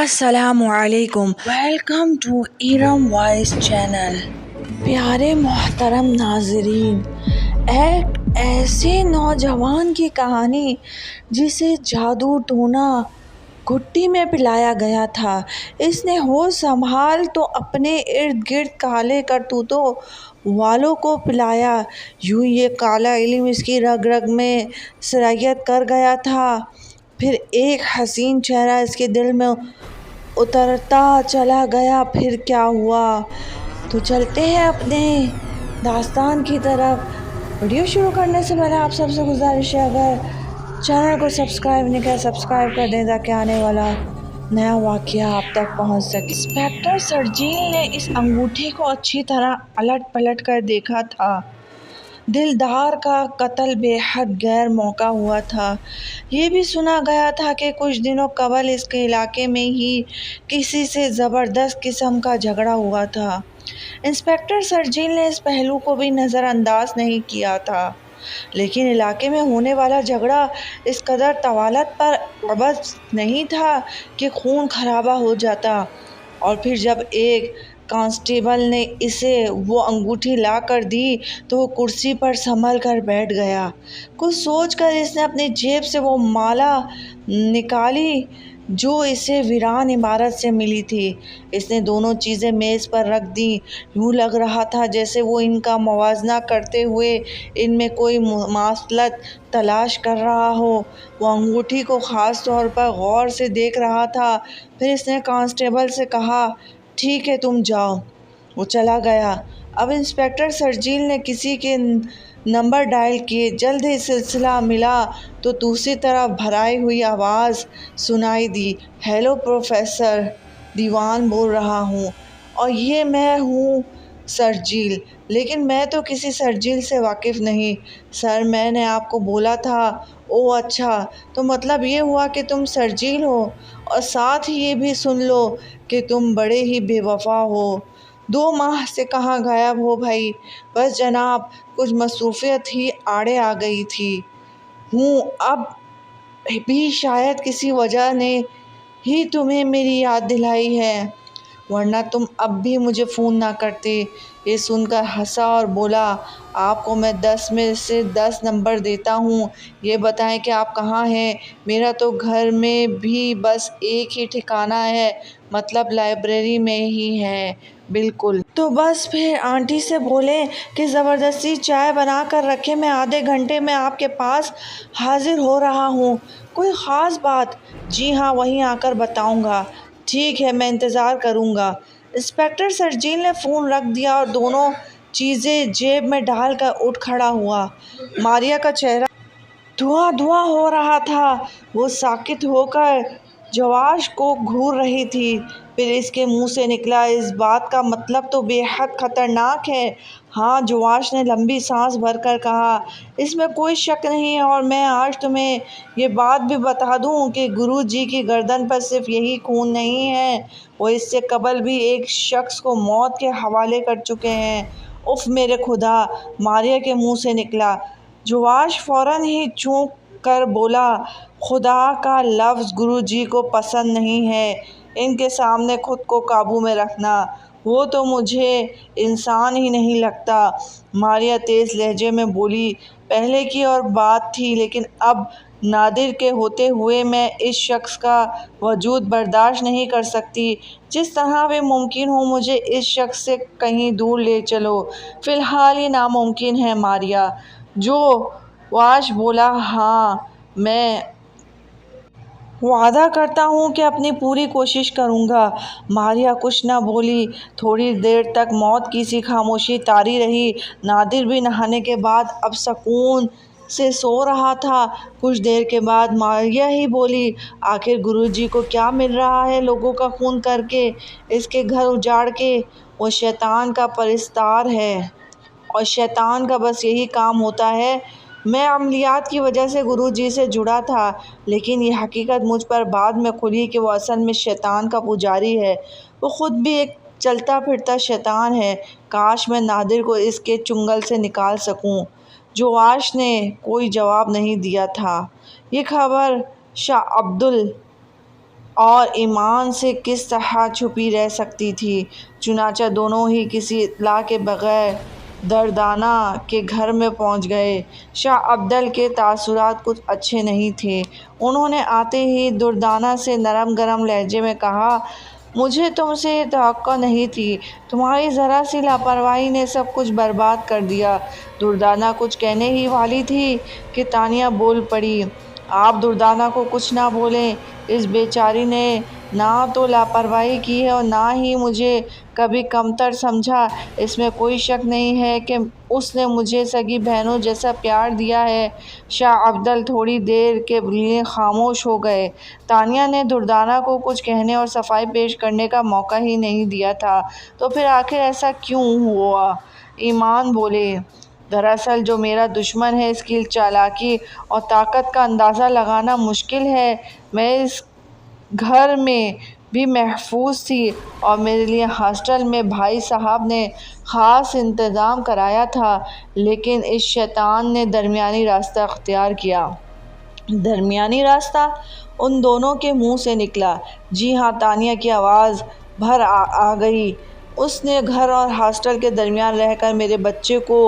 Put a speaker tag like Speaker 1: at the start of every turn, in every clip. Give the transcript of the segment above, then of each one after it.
Speaker 1: السلام علیکم، welcome to Iram voice channel. پیارے محترم ناظرین، ایک ایسے نوجوان کی کہانی جسے جادو ٹونا گھٹی میں پلایا گیا تھا۔ اس نے ہوش سنبھال تو اپنے ارد گرد کالے کرتوتوں والوں کو پلایا، یوں یہ کالا علم اس کی رگ رگ میں سرایت کر گیا تھا۔ پھر ایک حسین چہرہ اس کے دل میں اترتا چلا گیا۔ پھر کیا ہوا؟ تو چلتے ہیں اپنے داستان کی طرف۔ ویڈیو شروع کرنے سے پہلے آپ سب سے گزارش ہے، اگر چینل کو سبسکرائب نہیں کیا سبسکرائب کر دیں تاکہ آنے والا نیا واقعہ آپ تک پہنچ سکے۔ انسپکٹر شرجیل نے اس انگوٹھی کو اچھی طرح الٹ پلٹ کر دیکھا تھا۔ دلدار کا قتل بے حد غیر موقع ہوا تھا۔ یہ بھی سنا گیا تھا کہ کچھ دنوں قبل اس کے علاقے میں ہی کسی سے زبردست قسم کا جھگڑا ہوا تھا۔ انسپکٹر شرجیل نے اس پہلو کو بھی نظر انداز نہیں کیا تھا، لیکن علاقے میں ہونے والا جھگڑا اس قدر طوالت پر قابض نہیں تھا کہ خون خرابہ ہو جاتا۔ اور پھر جب ایک کانسٹیبل نے اسے وہ انگوٹھی لا کر دی تو وہ کرسی پر سنبھل کر بیٹھ گیا۔ کچھ سوچ کر اس نے اپنی جیب سے وہ مالا نکالی جو اسے ویران عمارت سے ملی تھی۔ اس نے دونوں چیزیں میز پر رکھ دیں۔ یوں لگ رہا تھا جیسے وہ ان کا موازنہ کرتے ہوئے ان میں کوئی مماثلت تلاش کر رہا ہو۔ وہ انگوٹھی کو خاص طور پر غور سے دیکھ رہا تھا۔ پھر اس نے کانسٹیبل سے کہا، ٹھیک ہے تم جاؤ۔ وہ چلا گیا۔ اب انسپکٹر شرجیل نے کسی کے نمبر ڈائل کیے۔ جلد ہی سلسلہ ملا تو دوسری طرف بھرائی ہوئی آواز سنائی دی، ہیلو پروفیسر، دیوان بول رہا ہوں، اور یہ میں ہوں شرجیل، لیکن میں تو کسی شرجیل سے واقف نہیں۔ سر میں نے آپ کو بولا تھا۔ اوہ اچھا، تو مطلب یہ ہوا کہ تم شرجیل ہو، اور ساتھ ہی یہ بھی سن لو کہ تم بڑے ہی بے وفا ہو۔ 2 ماہ سے کہاں غائب ہو بھائی؟ بس جناب، کچھ مصروفیت ہی آڑے آ گئی تھی۔ اب بھی شاید کسی وجہ نے ہی تمہیں میری یاد دلائی ہے، ورنہ تم اب بھی مجھے فون نہ کرتے۔ یہ سن کر ہنسا اور بولا، آپ کو میں 10 میں سے 10 نمبر دیتا ہوں، یہ بتائیں کہ آپ کہاں ہیں؟ میرا تو گھر میں بھی بس ایک ہی ٹھکانہ ہے، مطلب لائبریری میں ہی ہے۔ بالکل، تو بس پھر آنٹی سے بولیں کہ زبردستی چائے بنا کر رکھیں، میں آدھے گھنٹے میں آپ کے پاس حاضر ہو رہا ہوں۔ کوئی خاص بات؟ جی ہاں، وہیں آ کر بتاؤں گا۔ ٹھیک ہے، میں انتظار کروں گا۔ انسپکٹر شرجیل نے فون رکھ دیا اور دونوں چیزیں جیب میں ڈال کر اٹھ کھڑا ہوا۔ ماریا کا چہرہ دھواں دھواں ہو رہا تھا۔ وہ ساکت ہو کر جواش کو گھور رہی تھی۔ پھر اس کے منہ سے نکلا، اس بات کا مطلب تو بے حد خطرناک ہے۔ ہاں، جواش نے لمبی سانس بھر کر کہا، اس میں کوئی شک نہیں ہے، اور میں آج تمہیں یہ بات بھی بتا دوں کہ گرو جی کی گردن پر صرف یہی خون نہیں ہے، وہ اس سے قبل بھی ایک شخص کو موت کے حوالے کر چکے ہیں۔ اف میرے خدا، ماریا کے منہ سے نکلا۔ جواش فوراً ہی چونک کر بولا، خدا کا لفظ گرو جی کو پسند نہیں ہے، ان کے سامنے خود کو قابو میں رکھنا، وہ تو مجھے انسان ہی نہیں لگتا۔ ماریا تیز لہجے میں بولی، پہلے کی اور بات تھی، لیکن اب نادر کے ہوتے ہوئے میں اس شخص کا وجود برداشت نہیں کر سکتی۔ جس طرح بھی ممکن ہو مجھے اس شخص سے کہیں دور لے چلو۔ فی الحال یہ ناممکن ہے ماریا۔ جواش بولا، ہاں، میں وعدہ کرتا ہوں کہ اپنی پوری کوشش کروں گا۔ ماریا کچھ نہ بولی۔ تھوڑی دیر تک موت کی سی خاموشی طاری رہی۔ نادر بھی نہانے کے بعد اب سکون سے سو رہا تھا۔ کچھ دیر کے بعد ماریا ہی بولی، آخر گرو جی کو کیا مل رہا ہے لوگوں کا خون کر کے، اس کے گھر اجاڑ کے؟ وہ شیطان کا پرستار ہے، اور شیطان کا بس یہی کام ہوتا ہے۔ میں عملیات کی وجہ سے گرو جی سے جڑا تھا، لیکن یہ حقیقت مجھ پر بعد میں کھلی کہ وہ اصل میں شیطان کا پجاری ہے، وہ خود بھی ایک چلتا پھرتا شیطان ہے۔ کاش میں نادر کو اس کے چنگل سے نکال سکوں۔ جواش نے کوئی جواب نہیں دیا تھا۔ یہ خبر شاہ عبدل اور ایمان سے کس طرح چھپی رہ سکتی تھی۔ چنانچہ دونوں ہی کسی اطلاع کے بغیر دردانہ کے گھر میں پہنچ گئے۔ شاہ عبدال کے تاثرات کچھ اچھے نہیں تھے۔ انہوں نے آتے ہی دردانہ سے نرم گرم لہجے میں کہا، مجھے تم سے یہ توقع نہیں تھی، تمہاری ذرا سی لاپرواہی نے سب کچھ برباد کر دیا۔ دردانہ کچھ کہنے ہی والی تھی کہ تانیہ بول پڑی، آپ دردانہ کو کچھ نہ بولیں، اس بیچاری نے نہ تو لاپرواہی کی ہے اور نہ ہی مجھے کبھی کمتر سمجھا۔ اس میں کوئی شک نہیں ہے کہ اس نے مجھے سگی بہنوں جیسا پیار دیا ہے۔ شاہ عبدال تھوڑی دیر کے لیے خاموش ہو گئے۔ تانیہ نے دردانہ کو کچھ کہنے اور صفائی پیش کرنے کا موقع ہی نہیں دیا تھا، تو پھر آخر ایسا کیوں ہوا؟ ایمان بولے، دراصل جو میرا دشمن ہے اس کی چالاکی اور طاقت کا اندازہ لگانا مشکل ہے۔ میں اس گھر میں بھی محفوظ تھی اور میرے لیے ہاسٹل میں بھائی صاحب نے خاص انتظام کرایا تھا، لیکن اس شیطان نے درمیانی راستہ اختیار کیا۔ درمیانی راستہ؟ ان دونوں کے منہ سے نکلا۔ جی ہاں، تانیہ کی آواز بھر آ گئی۔ اس نے گھر اور ہاسٹل کے درمیان رہ کر میرے بچے کو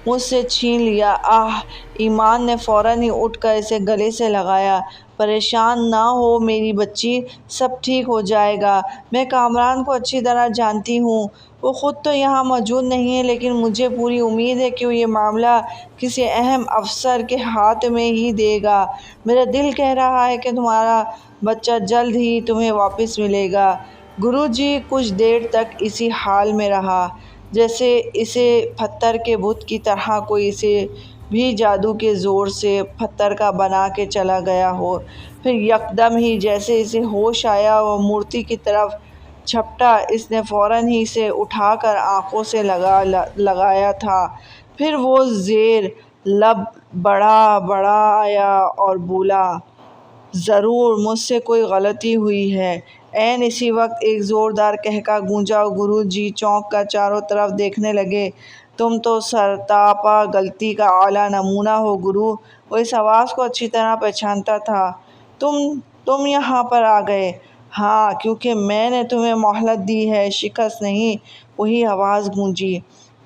Speaker 1: مجھ سے چھین لیا۔ آہ! ایمان نے فوراً ہی اٹھ کر اسے گلے سے لگایا۔ پریشان نہ ہو میری بچی، سب ٹھیک ہو جائے گا۔ میں کامران کو اچھی طرح جانتی ہوں، وہ خود تو یہاں موجود نہیں ہے، لیکن مجھے پوری امید ہے کہ وہ یہ معاملہ کسی اہم افسر کے ہاتھ میں ہی دے گا۔ میرا دل کہہ رہا ہے کہ تمہارا بچہ جلد ہی تمہیں واپس ملے گا۔ گرو جی کچھ دیر تک اسی حال میں رہا، جیسے اسے پتھر کے بت کی طرح کوئی اسے بھی جادو کے زور سے پتھر کا بنا کے چلا گیا ہو۔ پھر یکدم ہی جیسے اسے ہوش آیا اور مورتی کی طرف جھپٹا، اس نے فوراً ہی اسے اٹھا کر آنکھوں سے لگایا تھا۔ پھر وہ زیر لب بڑبڑایا اور بولا، ضرور مجھ سے کوئی غلطی ہوئی ہے۔ عین اسی وقت ایک زوردار قہقہ گونجا اور گرو جی چونک کر چاروں طرف دیکھنے لگے۔ تم تو سرتاپا غلطی کا اعلیٰ نمونہ ہو گرو۔ وہ اس آواز کو اچھی طرح پہچانتا تھا۔ تم یہاں پر آ گئے؟ ہاں، کیونکہ میں نے تمہیں مہلت دی ہے، شکست نہیں۔ وہی آواز گونجی،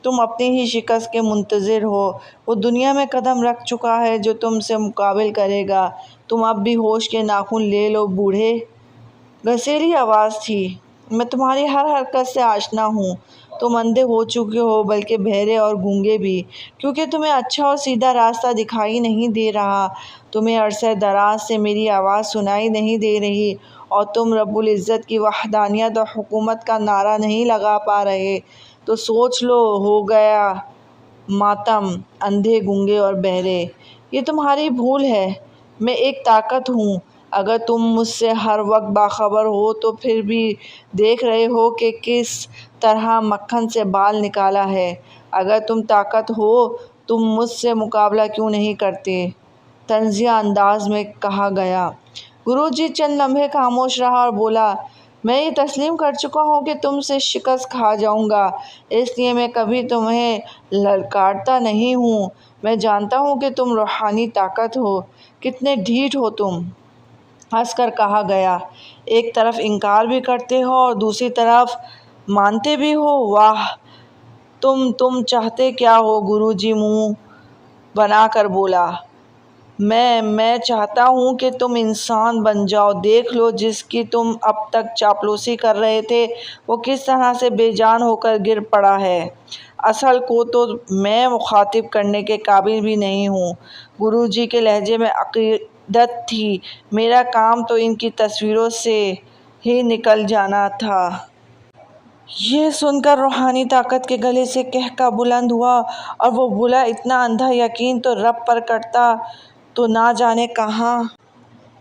Speaker 1: تم اپنی ہی شکست کے منتظر ہو۔ وہ دنیا میں قدم رکھ چکا ہے جو تم سے مقابل کرے گا۔ تم اب بھی ہوش کے ناخن لے لو بوڑھے۔ گھسیلی آواز تھی، میں تمہاری ہر حرکت سے آشنا ہوں۔ تم اندھے ہو چکے ہو، بلکہ بہرے اور گونگے بھی، کیونکہ تمہیں اچھا اور سیدھا راستہ دکھائی نہیں دے رہا۔ تمہیں عرصہ دراز سے میری آواز سنائی نہیں دے رہی اور تم رب العزت کی وحدانیت اور حکومت کا نعرہ نہیں لگا پا رہے۔ تو سوچ لو، ہو گیا ماتم، اندھے، گونگے اور بہرے۔ یہ تمہاری بھول ہے، میں ایک طاقت ہوں۔ اگر تم مجھ سے ہر وقت باخبر ہو تو پھر بھی دیکھ رہے ہو کہ کس طرح مکھن سے بال نکالا ہے۔ اگر تم طاقت ہو، تم مجھ سے مقابلہ کیوں نہیں کرتے؟ طنزیہ انداز میں کہا گیا۔ گرو جی چند لمحے خاموش رہا اور بولا، میں یہ تسلیم کر چکا ہوں کہ تم سے شکست کھا جاؤں گا، اس لیے میں کبھی تمہیں للکارتا نہیں ہوں۔ میں جانتا ہوں کہ تم روحانی طاقت ہو۔ کتنے ڈھیٹ ہو تم! ہنس کر کہا گیا۔ ایک طرف انکار بھی کرتے ہو اور دوسری طرف مانتے بھی ہو، واہ! تم چاہتے کیا ہو؟ گرو جی منہ بنا کر بولا، میں چاہتا ہوں کہ تم انسان بن جاؤ۔ دیکھ لو، جس کی تم اب تک چاپلوسی کر رہے تھے وہ کس طرح سے بے جان ہو کر گر پڑا ہے۔ اصل کو تو میں مخاطب کرنے کے قابل بھی نہیں ہوں۔ گرو جی کے لہجے میں عقیدت تھی، میرا کام تو ان کی تصویروں سے ہی نکل جانا تھا۔ یہ سن کر روحانی طاقت کے گلے سے قہقہ بلند ہوا اور وہ بولا، اتنا اندھا یقین تو رب پر کرتا تو نہ جانے کہاں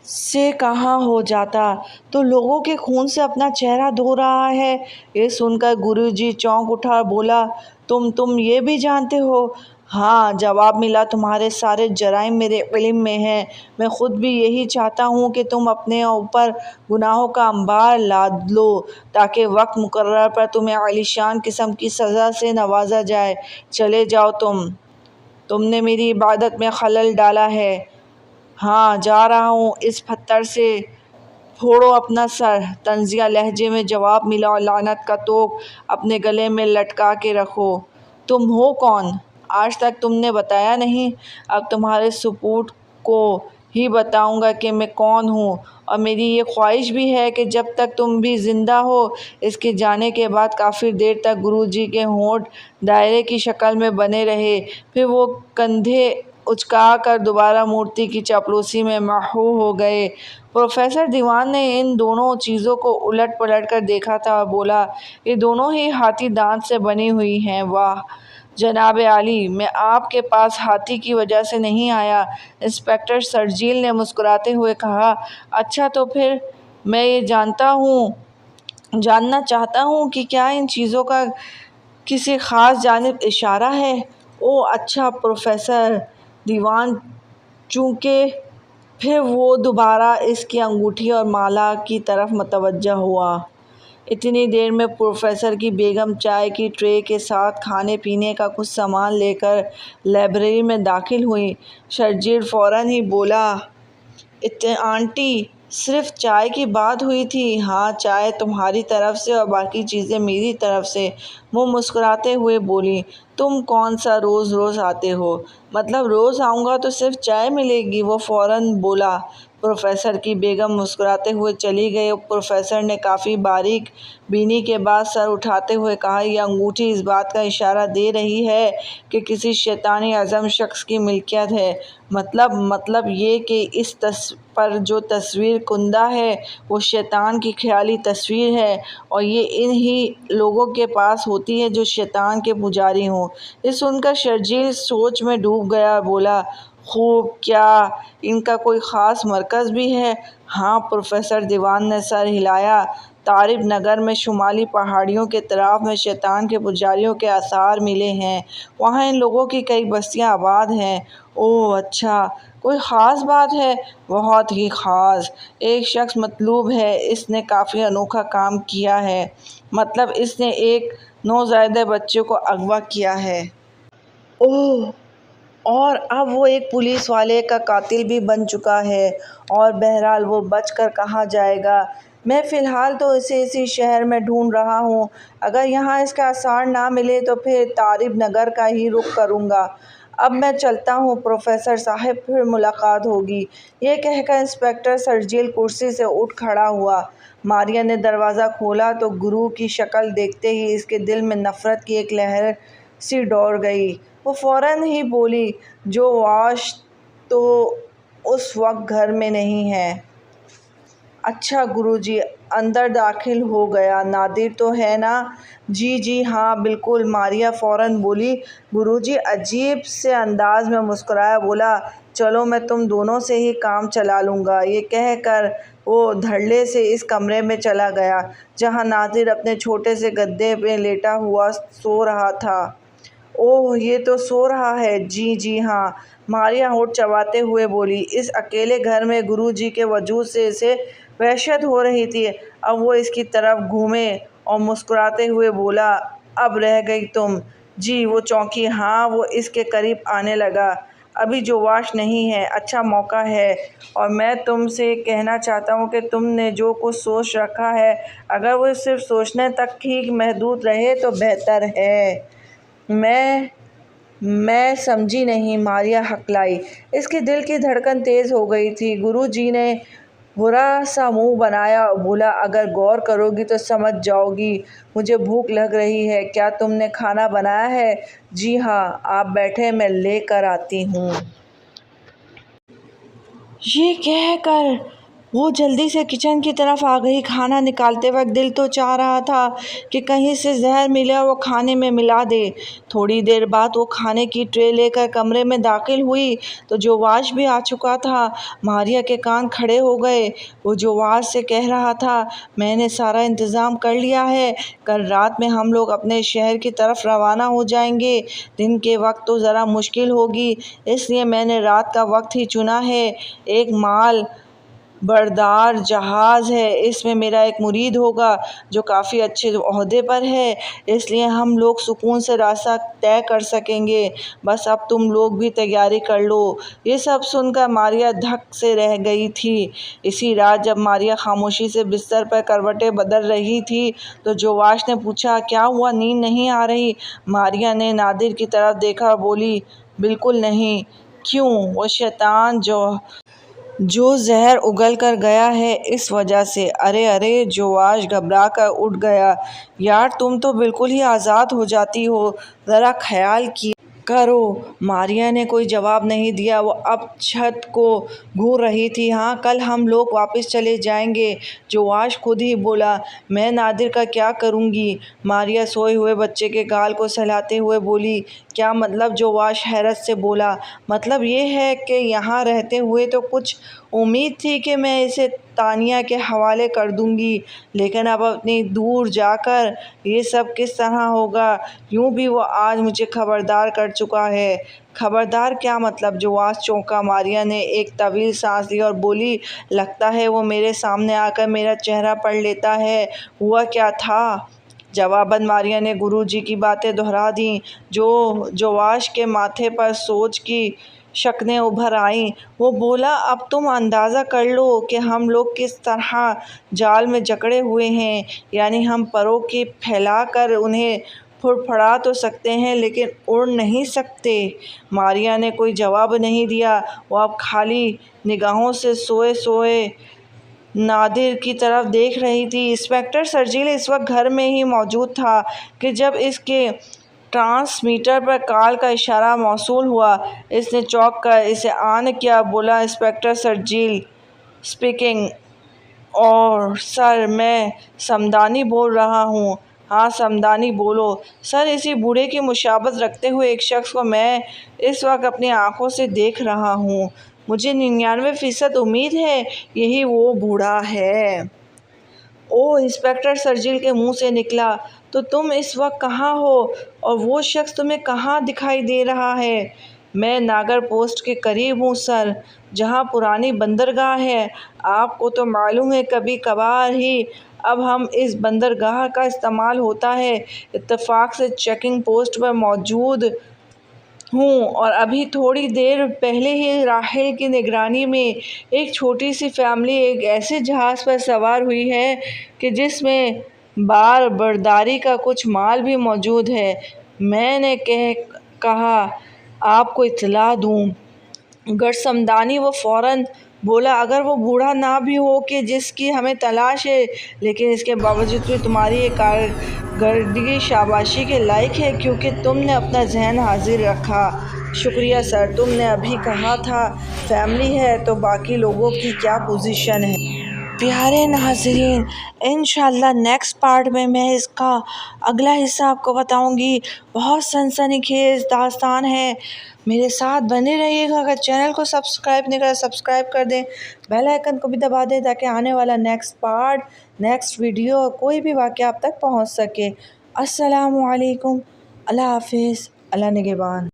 Speaker 1: سے کہاں ہو جاتا۔ تو لوگوں کے خون سے اپنا چہرہ دھو رہا ہے۔ یہ سن کر گرو جی چونک اٹھا اور بولا، تم یہ بھی جانتے ہو؟ ہاں، جواب ملا، تمہارے سارے جرائم میرے علم میں ہیں۔ میں خود بھی یہی چاہتا ہوں کہ تم اپنے اوپر گناہوں کا انبار لاد لو تاکہ وقت مقرر پر تمہیں عالیشان قسم کی سزا سے نوازا جائے۔ چلے جاؤ تم نے میری عبادت میں خلل ڈالا ہے۔ ہاں، جا رہا ہوں۔ اس پتھر سے پھوڑو اپنا سر، طنزیہ لہجے میں جواب ملا اور لعنت کا توق اپنے گلے میں لٹکا کے رکھو۔ تم ہو کون؟ آج تک تم نے بتایا نہیں، اب تمہارے سپوت کو ہی بتاؤں گا کہ میں کون ہوں، اور میری یہ خواہش بھی ہے کہ جب تک تم بھی زندہ ہو۔ اس کے جانے کے بعد کافی دیر تک گرو جی کے ہونٹ دائرے کی شکل میں بنے رہے، پھر وہ کندھے اچکا کر دوبارہ مورتی کی چاپلوسی میں محو ہو گئے۔ پروفیسر دیوان نے ان دونوں چیزوں کو الٹ پلٹ کر دیکھا تھا اور بولا، یہ دونوں ہی ہاتھی دانت سے بنی ہوئی ہیں۔ واہ جناب عالی، میں آپ کے پاس ہاتھی کی وجہ سے نہیں آیا، انسپکٹر شرجیل نے مسکراتے ہوئے کہا۔ اچھا تو پھر میں یہ جاننا چاہتا ہوں کہ کیا ان چیزوں کا کسی خاص جانب اشارہ ہے؟ اوہ اچھا پروفیسر دیوان چونکے، پھر وہ دوبارہ اس کی انگوٹھی اور مالا کی طرف متوجہ ہوا۔ اتنی دیر میں پروفیسر کی بیگم چائے کی ٹرے کے ساتھ کھانے پینے کا کچھ سامان لے کر لائبریری میں داخل ہوئیں۔ شرجیل فوراً ہی بولا، آنٹی صرف چائے کی بات ہوئی تھی؟ ہاں، چائے تمہاری طرف سے اور باقی چیزیں میری طرف سے، وہ مسکراتے ہوئے بولی۔ تم کون سا روز روز آتے ہو؟ مطلب روز آؤں گا تو صرف چائے ملے گی، وہ فوراً بولا۔ پروفیسر کی بیگم مسکراتے ہوئے چلی گئی اور پروفیسر نے کافی باریک بینی کے بعد سر اٹھاتے ہوئے کہا، یہ انگوٹھی اس بات کا اشارہ دے رہی ہے کہ کسی شیطانی اعظم شخص کی ملکیت ہے۔ مطلب یہ کہ اس پر جو تصویر کندہ ہے وہ شیطان کی خیالی تصویر ہے، اور یہ انہی لوگوں کے پاس ہوتی ہے جو شیطان کے پجاری ہوں۔ یہ سن کر شرجیل سوچ میں ڈوب گیا اور بولا، خوب، کیا ان کا کوئی خاص مرکز بھی ہے؟ ہاں، پروفیسر دیوان نے سر ہلایا، تارب نگر میں شمالی پہاڑیوں کے اطراف میں شیطان کے پجاریوں کے آثار ملے ہیں، وہاں ان لوگوں کی کئی بستیاں آباد ہیں۔ اوہ اچھا، کوئی خاص بات ہے؟ بہت ہی خاص، ایک شخص مطلوب ہے، اس نے کافی انوکھا کام کیا ہے، مطلب اس نے ایک نوزائیدہ بچے کو اغوا کیا ہے۔ اوہ، اور اب وہ ایک پولیس والے کا قاتل بھی بن چکا ہے، اور بہرحال وہ بچ کر کہاں جائے گا؟ میں فی الحال تو اسے اسی شہر میں ڈھونڈ رہا ہوں، اگر یہاں اس کے آثار نہ ملے تو پھر تارب نگر کا ہی رخ کروں گا۔ اب میں چلتا ہوں پروفیسر صاحب، پھر ملاقات ہوگی۔ یہ کہہ کر انسپکٹر شرجیل کرسی سے اٹھ کھڑا ہوا۔ ماریا نے دروازہ کھولا تو گرو کی شکل دیکھتے ہی اس کے دل میں نفرت کی ایک لہر سی دوڑ گئی۔ وہ فوراً ہی بولی، جو واش تو اس وقت گھر میں نہیں ہے۔ اچھا گرو جی اندر داخل ہو گیا، نادر تو ہے نا؟ جی ہاں بالکل، ماریا فوراً بولی۔ گرو جی عجیب سے انداز میں مسکرایا، بولا، چلو میں تم دونوں سے ہی کام چلا لوں گا۔ یہ کہہ کر وہ دھڑلے سے اس کمرے میں چلا گیا جہاں نادر اپنے چھوٹے سے گدے پہ لیٹا ہوا سو رہا تھا۔ اوہ، یہ تو سو رہا ہے؟ جی ہاں، ماریا ہونٹ چباتے ہوئے بولی۔ اس اکیلے گھر میں گرو جی کے وجود سے اسے وحشت ہو رہی تھی۔ اب وہ اس کی طرف گھومے اور مسکراتے ہوئے بولا، اب رہ گئی تم۔ جی وہ چونکی، ہاں، وہ اس کے قریب آنے لگا۔ ابھی جو واش نہیں ہے، اچھا موقع ہے، اور میں تم سے کہنا چاہتا ہوں کہ تم نے جو کچھ سوچ رکھا ہے اگر وہ صرف سوچنے تک ہی محدود رہے تو بہتر ہے۔ میں سمجھی نہیں، ماریا ہکلائی۔ اس کے دل کی دھڑکن تیز ہو گئی تھی۔ گرو جی نے برا سا منہ بنایا اور بولا، اگر غور کرو گی تو سمجھ جاؤ گی، مجھے بھوک لگ رہی ہے، کیا تم نے کھانا بنایا ہے؟ جی ہاں، آپ بیٹھیں، میں لے کر آتی ہوں۔ یہ کہہ کر وہ جلدی سے کچن کی طرف آ گئی۔ کھانا نکالتے وقت دل تو چاہ رہا تھا کہ کہیں سے زہر ملے اور وہ کھانے میں ملا دے۔ تھوڑی دیر بعد وہ کھانے کی ٹرے لے کر کمرے میں داخل ہوئی تو جو واش بھی آ چکا تھا۔ ماریا کے کان کھڑے ہو گئے۔ وہ جو واش سے کہہ رہا تھا، میں نے سارا انتظام کر لیا ہے، کل رات میں ہم لوگ اپنے شہر کی طرف روانہ ہو جائیں گے، دن کے وقت تو ذرا مشکل ہوگی، اس لیے میں نے رات کا وقت ہی چنا ہے۔ ایک مال بردار جہاز ہے، اس میں میرا ایک مرید ہوگا جو کافی اچھے عہدے پر ہے، اس لیے ہم لوگ سکون سے راستہ طے کر سکیں گے، بس اب تم لوگ بھی تیاری کر لو۔ یہ سب سن کر ماریا دھک سے رہ گئی تھی۔ اسی رات جب ماریا خاموشی سے بستر پر کروٹیں بدل رہی تھی تو جواش نے پوچھا، کیا ہوا، نیند نہیں آ رہی؟ ماریا نے نادر کی طرف دیکھا اور بولی، بالکل نہیں۔ کیوں؟ وہ شیطان جو زہر اگل کر گیا ہے اس وجہ سے۔ ارے ارے، جواش گھبرا کر اٹھ گیا۔ یار تم تو بالکل ہی آزاد ہو جاتی ہو، ذرا خیال کیا کرو۔ ماریا نے کوئی جواب نہیں دیا، وہ اب چھت کو گھور رہی تھی۔ ہاں، کل ہم لوگ واپس چلے جائیں گے، جواش خود ہی بولا۔ میں نادر کا کیا کروں گی؟ ماریا سوئے ہوئے بچے کے گال کو سہلاتے ہوئے بولی۔ کیا مطلب؟ جواش حیرت سے بولا۔ مطلب یہ ہے کہ یہاں رہتے ہوئے تو کچھ امید تھی کہ میں اسے تانیہ کے حوالے کر دوں گی، لیکن اب اتنی دور جا کر یہ سب کس طرح ہوگا؟ یوں بھی وہ آج مجھے خبردار کر چکا ہے۔ خبردار کیا مطلب؟ جواش چونکا۔ ماریا نے ایک طویل سانس لی اور بولی، لگتا ہے وہ میرے سامنے آ کر میرا چہرہ پڑھ لیتا ہے۔ ہوا کیا تھا؟ جواباً ماریا نے گرو جی کی باتیں دہرا دیں۔ جواش کے ماتھے پر سوج کی شکنیں ابھر آئیں۔ وہ بولا، اب تم اندازہ کر لو کہ ہم لوگ کس طرح جال میں جکڑے ہوئے ہیں، یعنی ہم پروں کی پھیلا کر انہیں پھڑپھڑا تو سکتے ہیں لیکن اڑ نہیں سکتے۔ ماریا نے کوئی جواب نہیں دیا، وہ اب خالی نگاہوں سے سوئے نادر کی طرف دیکھ رہی تھی۔ انسپکٹر شرجیل اس وقت گھر میں ہی موجود تھا کہ جب اس کے ٹرانسمیٹر پر کال کا اشارہ موصول ہوا۔ اس نے چونک کر اسے آن کیا، بولا، انسپکٹر شرجیل اسپیکنگ۔ اور سر، میں صمدانی بول رہا ہوں۔ ہاں صمدانی بولو۔ سر، اسی بوڑھے کی مشابہت رکھتے ہوئے ایک شخص کو میں اس وقت اپنی آنکھوں سے دیکھ رہا ہوں، مجھے 99% امید ہے یہی وہ بوڑھا ہے۔ اوہ، انسپکٹر شرجیل کے منہ سے نکلا، تو تم اس وقت کہاں ہو اور وہ شخص تمہیں کہاں دکھائی دے رہا ہے؟ میں ناگر پوسٹ کے قریب ہوں سر، جہاں پرانی بندرگاہ ہے۔ آپ کو تو معلوم ہے کبھی کبھار ہی اب ہم اس بندرگاہ کا استعمال ہوتا ہے۔ اتفاق سے چیکنگ پوسٹ پر موجود ہوں اور ابھی تھوڑی دیر پہلے ہی راحیل کی نگرانی میں ایک چھوٹی سی فیملی ایک ایسے جہاز پر سوار ہوئی ہے کہ جس میں بار برداری کا کچھ مال بھی موجود ہے۔ میں نے کہا آپ کو اطلاع دوں۔ گر صمدانی، وہ فوراً بولا، اگر وہ بوڑھا نہ بھی ہو کہ جس کی ہمیں تلاش ہے، لیکن اس کے باوجود بھی تمہاری یہ کارکردگی شاباشی کے لائق ہے کیونکہ تم نے اپنا ذہن حاضر رکھا۔ شکریہ سر۔ تم نے ابھی کہا تھا فیملی ہے، تو باقی لوگوں کی کیا پوزیشن ہے؟ پیارے ناظرین، انشاءاللہ نیکسٹ پارٹ میں اس کا اگلا حصہ آپ کو بتاؤں گی۔ بہت سنسنی خیز داستان ہے، میرے ساتھ بنے رہیے گا۔ اگر چینل کو سبسکرائب نہیں کرا سبسکرائب کر دیں، بیل آئیکن کو بھی دبا دیں تاکہ آنے والا نیکسٹ پارٹ، نیکسٹ ویڈیو، کوئی بھی واقعہ آپ تک پہنچ سکے۔ السلام علیکم، اللہ حافظ، اللہ نگہبان۔